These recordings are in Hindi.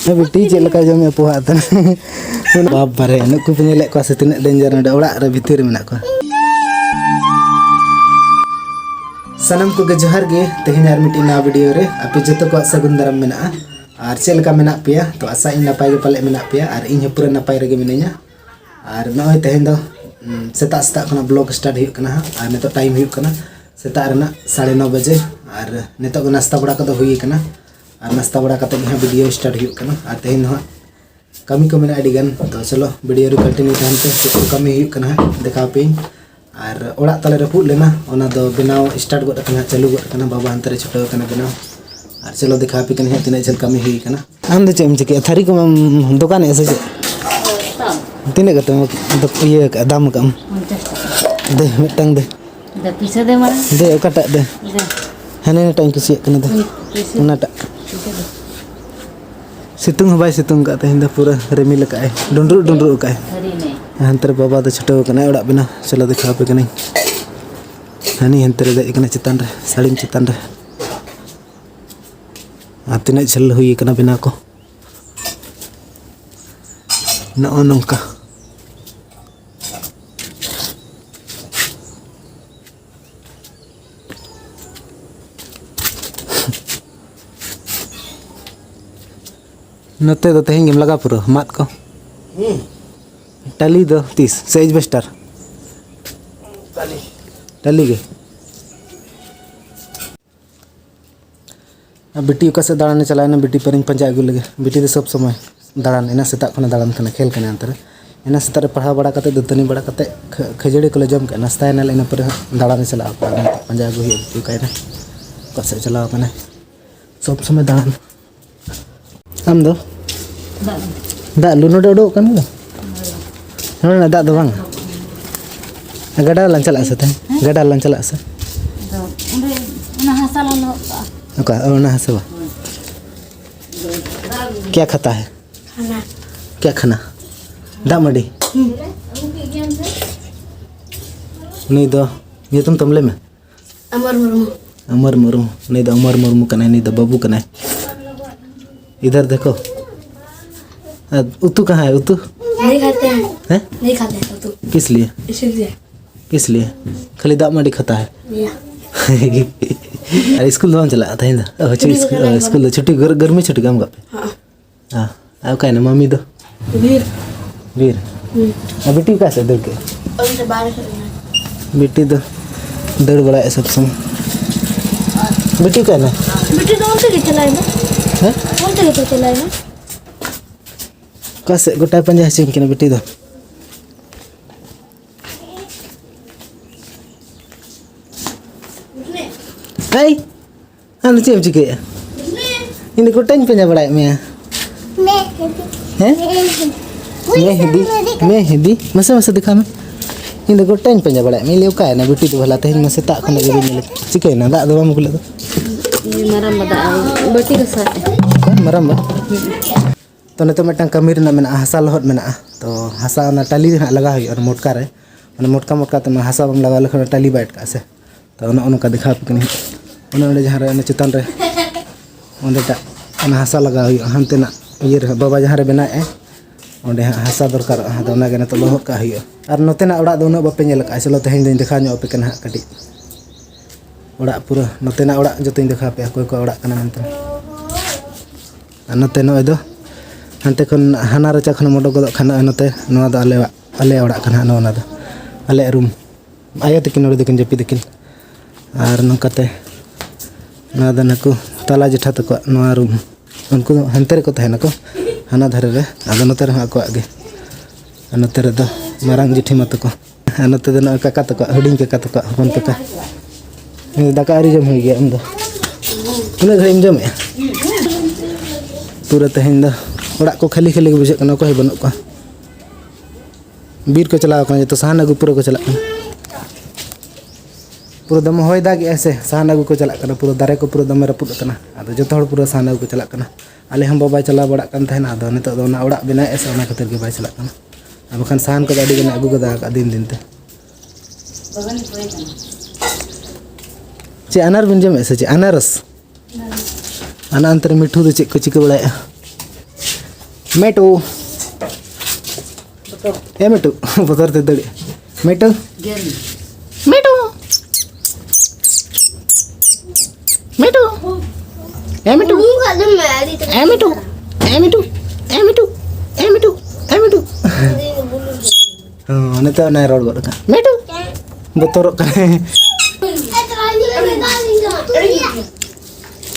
बेटी चल का जमे पोहातन बाप बारे नुकु पे नेले को से तिना डेंजर नडे ओड़ा रे भितर मेना को सनम को के जोहार गे तेहन यार मिटी ना वीडियो रे आपे जतो को सगुन दाराम मेना और चल का मेना पिया तो आशा इन नपाय गे पाले मेना पिया और इन पूरा नपाय रे गे मिनैया और नय तेहन दो सेता सेता खना ब्लॉग स्टार्ट हुई कना और नेतो टाइम हुई कना सेता रेना 9:30 बजे और नेतो को नाश्ता बड़ा कदो हुई कना और नाश्ता बड़ा कते गे वीडियो स्टार्ट हुई कना और तेहन हो कमी को मेना अडिगन तो चलो वीडियो रे कंटिन्यू थानते तो कमी हुई कना देखा पे और ओड़ा तले रे पुट लेना ओना दो बनाव स्टार्ट गड कना चालू गड कना बाबा अंतरे छुटो कना बनाव और चलो देखा पे कना तिना चल कमी हुई कना आम दे चेम चिके थारी को दुकान ऐसे तिने कते तो ये दाम कम दे मिटंग दे पिसा दे मारा दे ओकाटा दे हने टाइम कुसिया कना दे ओनाटा सितुंग हो बाय सितुंग का तेहन द पूरा रेमिल का है डुंडरू का है हंतर बाबा द छुटो कना ओड़ा बिना चलो देखा पे कना हनी हंतर दे कना चितान रे साड़ीम चितान रे आतिना चल हुई कना बिना को न नंका नते दो तेहन गेम लगा पूरा मात को टाली दो 30 सेज बेस्टर टाली गे बेटी का से दाड़ाने चला ना बेटी पर पंजा अगू लगे बेटी दो सब समय दाड़ान एना सेता खना दाड़ान खना खेल कना अंतर एना सेता रे पढ़ा बड़ा कते दतनी बड़ा कते खजड़ी को जम के नाश्ता एना लेना पर दाड़ाने चला पंजा अगू हुई बेटी का का से चला कना सब समय दाड़ान आम दो दा लुनो डोडो kan lo नोना दा दो बांग गडा लान चला से गडा लान चला से ना हसा लो ओका ओना हसबा क्या खाता है खाना क्या खाना दा मडी नहीं दो ये तुम ले में अमर मुर्मू नहीं दो अमर मुर्मू कना नहीं दो बाबू कना इधर देखो उतू कहाँ है उतू नहीं खाते हैं नहीं खाते हैं तो किस लिए इसलिए किस लिए खाली दाम मडी खाता है अरे स्कूल दो चला था इंदा स्कूल छुट्टी गर्मी छुट्टी काम का हां अब का ना मम्मी दो वीर बेटी का से दौड़ के बेटी दो दौड़ बड़ा है सब समय बेटी का ना बेटी कौन से चलाए ना हैं कौन से चलाए ना कसे गोटा पंजा हसिन किना बेटी दो हाय हम चेम चिके इन गोटा पंजा बड़ा में हैं मैं हिंदी मसे मसे दिखा में इन गोटा पंजा बड़ा में ले का है ना बेटी तो भला तेन मसे ता खने गे मिले चिके ना दा दो मगुले दो मरम बदा बेटी के साथ मरम बा तो ने तो मिटन कमी रना मेना हसा लहट मेना तो हसा ना टाली ना लगा हुई और मोटका रे माने मोटका तो हसा बम लगा लखन टाली बैठ का से तो उनका दिखा पकनी उन जहाँ रे चितान रे ओंडेटा हसा लगा हुई हानते ना ये बाबा जहाँ रे बना ओंडे हसा दरकार तो ओनागे ना तो लहट का हुई और नोते ना ओड़ा दो उना बापे नेल का चलो तेहन दिन देखा नो पे कना कटी ओड़ा पूरा नोते ना ओड़ा जतोኝ देखा पे कोई को ओड़ा कना मनते नोते नो दो हंते खन हाना रचा खन मोडो गदो खाना नते नोआ दो आले ओड़ा खाना नोना दो आले रूम आया तकिन नोडे दिकिन जपी दिकिन और नंकाते नोआ दो नकु तला जेठा तको नोआ रूम उनको हंते रे को तहना को हाना धरे रे आदो नते रे को आगे नते रे दो मारांग जेठी मत को नते दो न काका तको हुडिंग काका तको हपन तको दाका आरी जम हो गया हम दो इना घड़ी जम पूरा तहन दो ओड़ा को खाली खाली बुझे कना को बनु को बीर को चलाव कना तो सहन अगु पूरा को चला पूरा दम होय दाग ऐसे सहन अगु को चला कना पूरा दारे को पूरा दम रपुद कना आदो जतो हड़ पूरा सहन अगु को चला कना आले हम बाबा चला बड़ा कन थेना आदो नितो दो ना ओड़ा बिना ऐसे ओना खातिर के बाय चला कना अब खान सहन को गाड़ी गना अगु गदा का दिन दिन ते चे अनार बिन जम ऐसे चे अनारस ana antara mitu tu cek kecik boleh metu ya metu betul tidak metu metu metu ya metu metu metu metu metu metu nanti naik road gak metu betul kan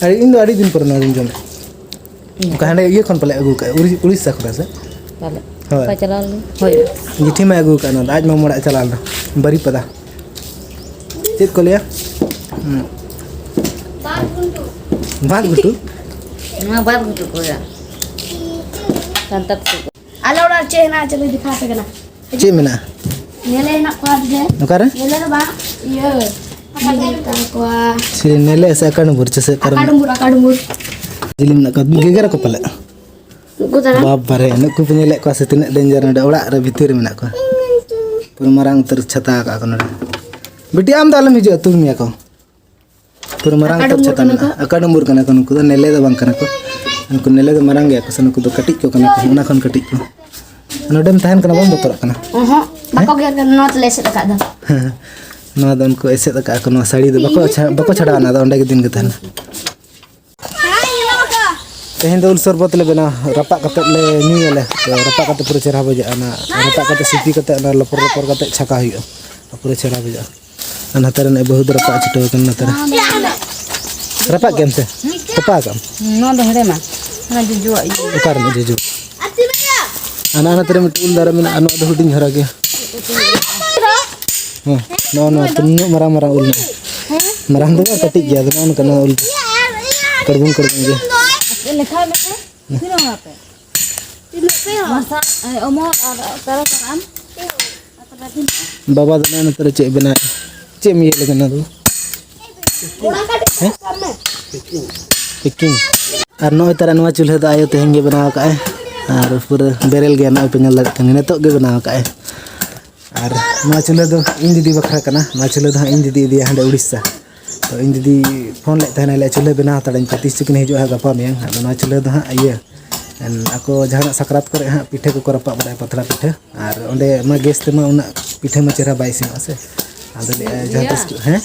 Hari ini hari din pernah dinjam. Bukan ada iya kon pelak agu ka Uड़ीसा ko rasa. Balik. Hoy. Apa jalan lu? Hoy. Jithi mai agu ka na आज मैं मोड़ा चला ना बड़ी पता. चेक को लिया. बाग गुटू. Nah, baru gitu kok ya. Santap tuh. Ala udah cina coba dipakai kena. चे मेना. Nilai nak kuat deh. नकार? Nilai bang. Iya. Apa kuat? चे नेले ऐसा करने बुर चसे कर. Akadumur. जिलिम ना कर गेगर को पले. Gua बाप बारे नुकु पेनेले को ऐसे तिने डेंजर ना उड़ा रे भीतर में ना को. पूरा मरांग तर छता का को ना. बेटी आम दालम हिजो तुम मिया को. पूरा मरांग तर छता ना. अकाडमुर कना को नुकु नेले द बांग कना को. उनको नेले द मरांग गया को सनुकु दो कटिक को कना को उना खन कटिक को. नोडम तहन कना बम बतर कना. Bako gaya kan not les dekat dah. नवा दन को ऐसे तक को नवा साड़ी दो बको छड़ा ना ओंडे के दिन के तहन तेहन दो सरबत ले बना रपा कते ले न्यूले तो रपा कते पूरा चेहरा बजा ना रपा कते सिपी कते ना लपर लपर कते छका हुई पूरा चेहरा बजा अन हतर ने बहुत रपा छटो कन नतर रपा केम से तपा कम No dah ada mah. Nah jujur aja. उकार में जेजू अन हतर में टूल दर में अन दो हुडिंग हरा के नो नो तुन्नु मरा मरा उल मरांग दो कटिक गया दन कना उल करबुन के Lekha. Sino apa? Masa omor taruh karam. बाबा दना नतर चे बना चे मिये लगना दो पिकिंग और नोय तरह नवा चूल्हा द आयो तेहंगे बनाव का है और पूरा बेरेल गया ना पेनल लगते हैं नेतो के बनाव का है और नवा चूल्हा दो इन दीदी बखरा कना नवा चूल्हा दो इन दीदी दिया हंडे उड़ीसा तो इन दीदी फोन ले तहना ले चूल्हा बनाव तड़न पतिस चिकन हिजो है गपा में नवा चूल्हा दो हां इया ako jahana sakrat kore ha pithe ko rapa badai patra pithe ar onde ma gas te ma una pithe ma chera bai sin ase ado le jatas he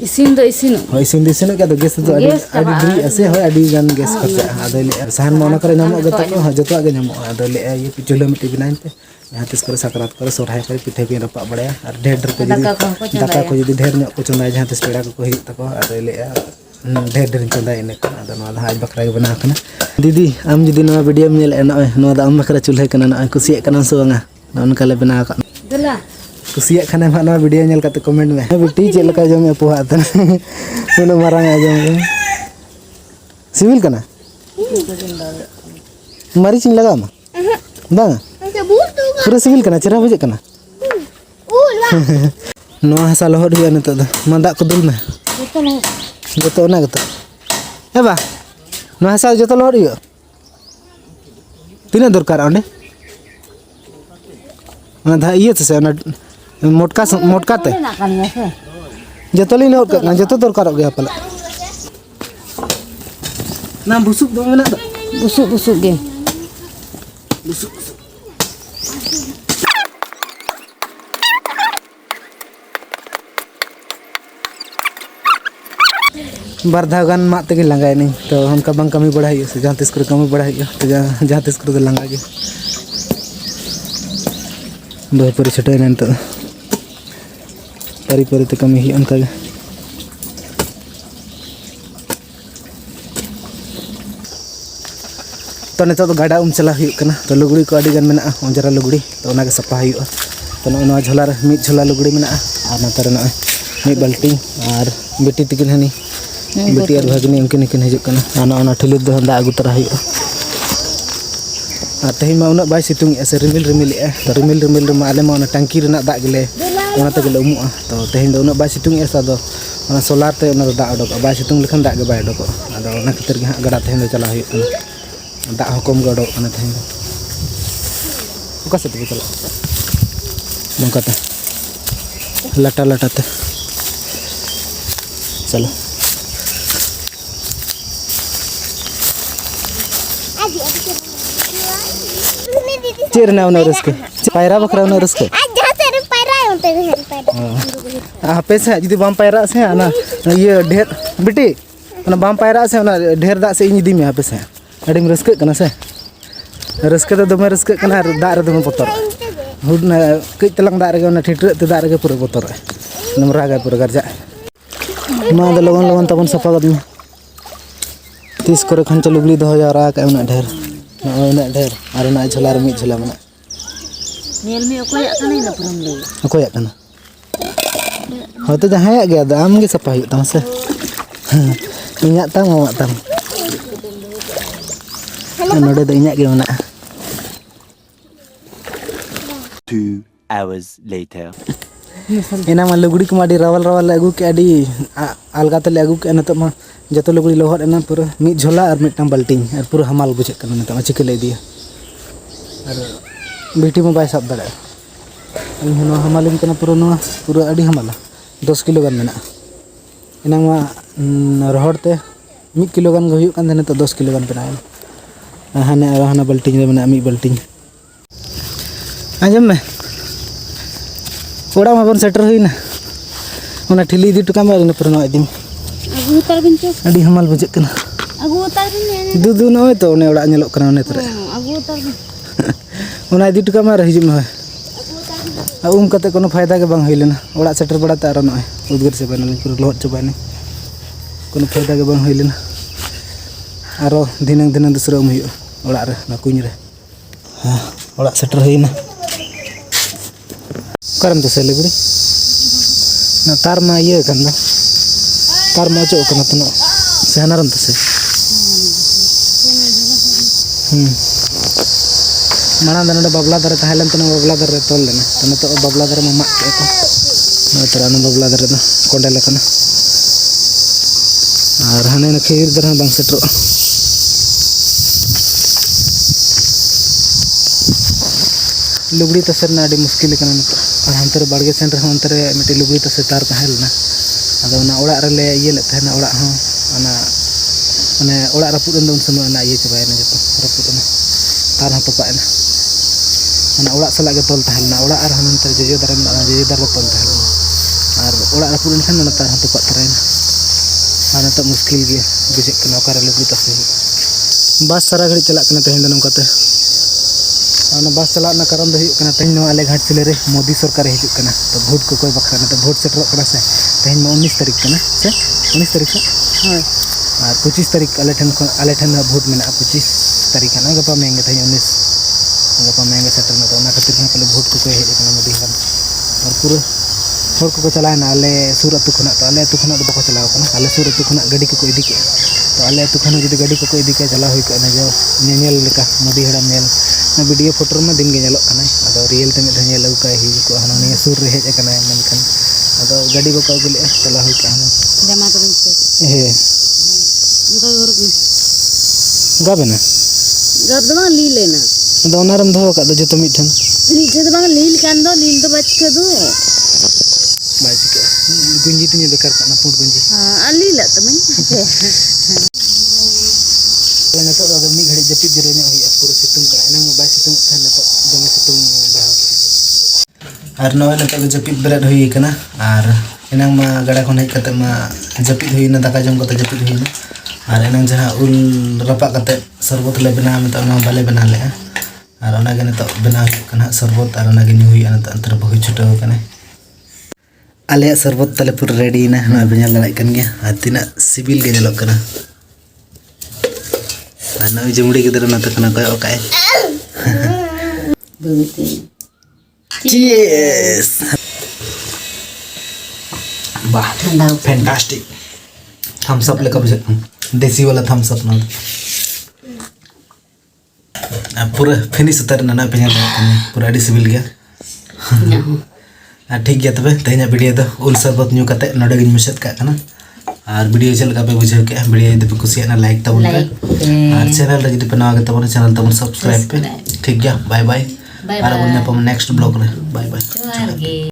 Isin do isin. hoi sin di sin ka do gas to adi dui ase hoi adi gan gas kharcha ado le sahan ma ona kore nyamo gato ko ha joto age nyamo ado le ye pichula miti binain te yahan tis kore sakrat kore sorhai kore pithe ko rapa badai ar dher ko jodi daka ko jodi dher nyok ko chondai jahan tis peda ko hiyuk tako ado le ढेर ढेर चंदा इन आज बकरा के बना दीदी आम जुदी वीडियो में नए आम बकरा चूल्हे कुसिया से बांगा नौका ले बना कुसिया खाना वीडियो कमेंट में बेटी चेका जमे पोहात उन मारांग आजम सिविल कना मरीच लगा बांगा पूरा सिविल कना चेहरा बुझे कना हसा लहद हुआ नित मा दाग को दुल में जतो ना गतो हे बा नो हसा जतो लहद हुआ तीना दरकार ओंडे ना धा इये से मोटका ते जतो ली नोट का जतो दरकार गया पले ना बुसुक दो मेना Busuk ge. बारधागान मात तक लंगाए नहीं तो हमका बंग कमी बढ़ाई से जहाँ तिस कमी बढ़ाई तो जहाँ तिस लंगा के बहुत परी छटे ना तो परी परी तो कमी ही उनका तो नित तो गाड़ा चला तो लुगड़ी को अड़ी गन मेना अंजरा लुगड़ी तो उना के सफा हुआ तो नवा झोला मिद झोला लुगड़ी मेना और नतर मिद बाल्टी और बेटी तकिन हनी बेटी और भगनी उनकिन किन हजना ठिली दो दा अगू तरा हुआ और तेहन में उना बै सितुंग से रिमिल रिमिल तो रिमिल रिमिल रे आले मा टंकी रेना दा गेले उना तगले उमुआ तो तेहन दो उना बै सितुंग तो सोलार ते उना दा अडक बै सितुंग लेखन दा गे बै अडक आदो उना खातिर गे गड़ा तेहन दो चला हुआ दा हकम गड़ो तेहन दो ओका से चला नौकाते लटा लटाते चलो चेर ना उन्हें रस्के पायरा बकरा उन्हें रस्के पे से जुदी बाम पायरा से ना ये ढेर बेटी ना बाम पायरा से ना ढेर दाग से इन दी में पे से अड़ी रस्के कना से रस्के तो दमे रस्के कना दाग रे दमे बतर हुड ना कई तलंग दाग रे ना ठिठरे ते दाग रे पूरा बतर नमरा गा पूरा गरजा मा द लगन लगन तबन सफा गद तीस करे खन लुगली दो जारा का उना ढेर ना ढेर और ना झोला रे मी झोला मना नेल में ओकोया कने ना पुरम ले ओकोया कना हो तो जहां गया दाम गे सफा हुई तम से इन्या तम मामा तम नोडे दो इन्या गे मना 2 hours later. एना मा लुगड़ी को माडी रावल रावल अगू के अडी अलगा तले अगू के न तो मा जतो लुगड़ी लोहर एना पूरा मी झोला और मिटम बाल्टिंग और पूरा हमाल बुझे कना न तो चिकले दिया और बेटी में बाय सब दड़ा इन नो हमालिम कना पूरा अडी हमाला 10 किलो गान मेना एना मा रोहड़ते 1 किलो गान हुयु कान देने तो 10 किलो गान बनाए हाने और हाना बाल्टिंग रे मेना मी बाल्टिंग आजम में ओड़ा मा बन सेटर हुई ना उना ठिली दी टुका में इन पुरनो आदिम अगु उतर बिन चो अडी हमाल बुझे कना अगु उतर बिन दूदू नय तो ने ओड़ा नेलो कना ने तरे अगु उतर बिन उना दी टुका में रहिजु में उम कते कोनो फायदा के बांग होइलेना ओड़ा सेटर बड़ा त आरो नय उदगर से बनल पूरा लोट चबाने कोनो फायदा के बांग होइलेना आरो दिनंग दूसरा उम हुयो ओड़ा रे ना कुኝ रे हां ओड़ा सेटर होइना करम तो से लुगड़ी ना तार मा ये कंदा तार मा चो कना तनो सेहनारम तो से माना दने बाबला दरे ताहलन तनो बाबला दरे तोल लेना तने तो बाबला दरे मा माक के को ना तरानो बाबला दरे ना कोंडे लेकना और हाने न खीर दरे बांग सेटरो लुगड़ी तसर ना अडी मुश्किल कना न और हमतरे बाड़गे सेन रे हमतरे मिटे लुगड़ी तसे तार ताहेल ना अदो ना ओड़ा रे ले ये ले तहना ओड़ा हो अना माने ओड़ा रपुद उन समय ना ये चबाय ना जतो रपुद ना तार हम पपा ना अना ओड़ा सला के तोल ताहेल ना ओड़ा और हमतरे जेजे दरे ना जेजे दरे तोल ताहेल ना और ओड़ा रपुद उन ना तार हम पपा तरे ना आना तो मुश्किल गे बुझे कना ओकार लुगड़ी तसे बस सारा घड़ी चला कना तहेन दनम कते बस चला कारण दो तेज आले घाटशिले रे मोदी सरकार हिजू कना तो भोट को कोई बखरा तो भोट सेटरों कना से तेज में 19 तारीख कना से 19 तारीख से हाँ और 25 तारीख आले ठन भोट में 25 तारीख है ना गपा मेंगे तेज 19 गपा मेंगे सेटर में तो ना खातिर पहले भोट को कोई हिजू कना मोदी हराम और पूरा भोट को चला ना आले सूर अतु खना तो आले अतु खना तो बको चलाव कना आले सूर अतु खना गाड़ी को इदी के तो आले अतु खना जदी गाड़ी को इदी के चला हुई कना जो नेल लेका मोदी हराम नेल वीडियो फोटो में दिन के नेलोक कना अदो रियल ते में नेल अगु का हिजु को हना ने सूर रे हेज कना मनखन अदो गाड़ी बको अगुले चला हुई कना जमा तो हे उधर घर में गाबेना गब दमा ली लेना अदो ओनारम दो का दो जतो मिठन नीचे तो लील कान दो लील तो बच के दो बाज के गुंजी तिने बेकार कना पुट गुंजी हां लील तो मैं लेना तो अगर मी घड़ी जपित जरे ने होई पूरा सितुम करा एना मोबाइल सितुम थाने तो दमे सितुम बहा आर नय न तो जपित बेरद होई कना आर एना मा गड़ा खन हेज कते मा जपित होई न दाका जम कते जपित होई न आर एना जहां उल रपा कते शरबत ले बना में तो ना बाले बना ले आर ओना गे न तो बना कना शरबत आर ओना गे नि होई न तो अंतर बहु छुटो कने आले शरबत तले पूरा रेडी ना ना बना लड़ाई कन गया आर तिना सिविल गे जलो कना ना जमुड़ी गिदर ना तक ना कोई ओकाय चीयर्स वाह फैंटास्टिक थम्स अप लेकर बुझे देसी वाला थम्स अप ना पूरा फिनिश उतर ना पे पूरा डी सिविल गया ठीक गया तबे तेना वीडियो दो उल शरबत न्यू कते नोडे गिन मुशत का कना और वीडियो चल का पे बुझे के वीडियो यदि खुशी ना लाइक तबन पे और चैनल रे यदि पे नवा के तबन चैनल तबन सब्सक्राइब पे ठीक गया बाय बाय और अपन नेक्स्ट ब्लॉग रे बाय बाय।